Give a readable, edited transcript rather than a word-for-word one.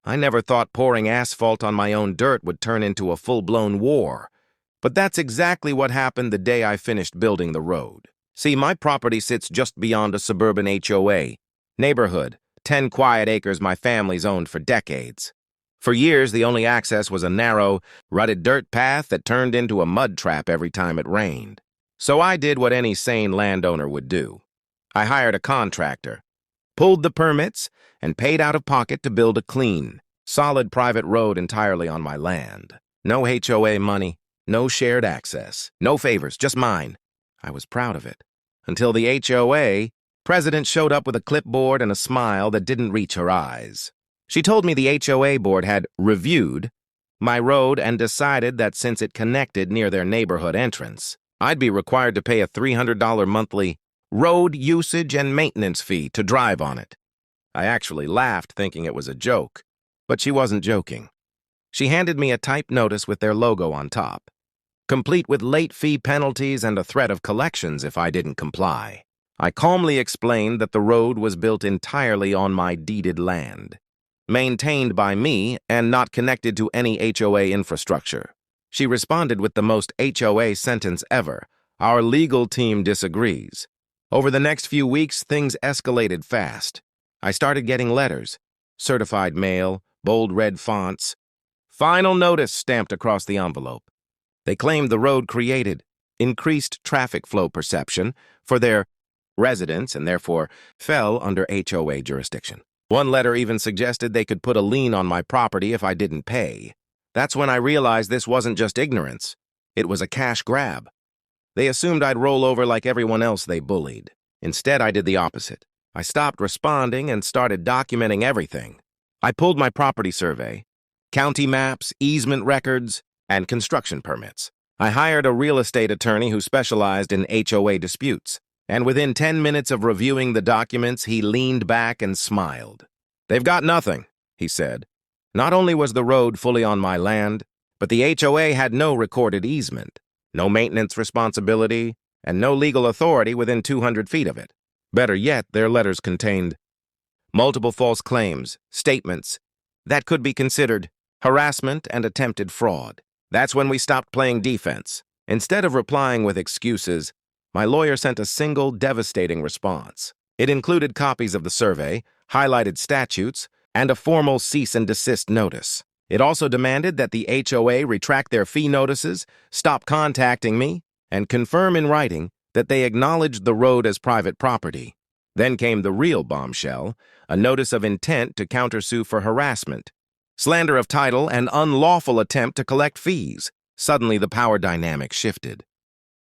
I never thought pouring asphalt on my own dirt would turn into a full-blown war. But that's exactly what happened the day I finished building the road. See, my property sits just beyond a suburban HOA neighborhood, 10 quiet acres my family's owned for decades. For years, the only access was a narrow, rutted dirt path that turned into a mud trap every time it rained. So I did what any sane landowner would do. I hired a contractor, pulled the permits, and paid out of pocket to build a clean, solid private road entirely on my land. No HOA money, no shared access, no favors, just mine. I was proud of it. Until the HOA president showed up with a clipboard and a smile that didn't reach her eyes. She told me the HOA board had reviewed my road and decided that since it connected near their neighborhood entrance, I'd be required to pay a $300 monthly road usage and maintenance fee to drive on it. I actually laughed, thinking it was a joke, but she wasn't joking. She handed me a typed notice with their logo on top, complete with late fee penalties and a threat of collections if I didn't comply. I calmly explained that the road was built entirely on my deeded land, maintained by me and not connected to any HOA infrastructure. She responded with the most HOA sentence ever: "Our legal team disagrees." Over the next few weeks, things escalated fast. I started getting letters, certified mail, bold red fonts, "Final notice" stamped across the envelope. They claimed the road created increased traffic flow perception for their residents and therefore fell under HOA jurisdiction. One letter even suggested they could put a lien on my property if I didn't pay. That's when I realized this wasn't just ignorance. It was a cash grab. They assumed I'd roll over like everyone else they bullied. Instead, I did the opposite. I stopped responding and started documenting everything. I pulled my property survey, county maps, easement records, and construction permits. I hired a real estate attorney who specialized in HOA disputes, and within 10 minutes of reviewing the documents, he leaned back and smiled. "They've got nothing," he said. Not only was the road fully on my land, but the HOA had no recorded easement, no maintenance responsibility, and no legal authority within 200 feet of it. Better yet, their letters contained multiple false claims, statements that could be considered harassment and attempted fraud. That's when we stopped playing defense. Instead of replying with excuses, my lawyer sent a single devastating response. It included copies of the survey, highlighted statutes, and a formal cease and desist notice. It also demanded that the HOA retract their fee notices, stop contacting me, and confirm in writing that they acknowledged the road as private property. Then came the real bombshell, a notice of intent to countersue for harassment, slander of title, and unlawful attempt to collect fees. Suddenly, the power dynamic shifted.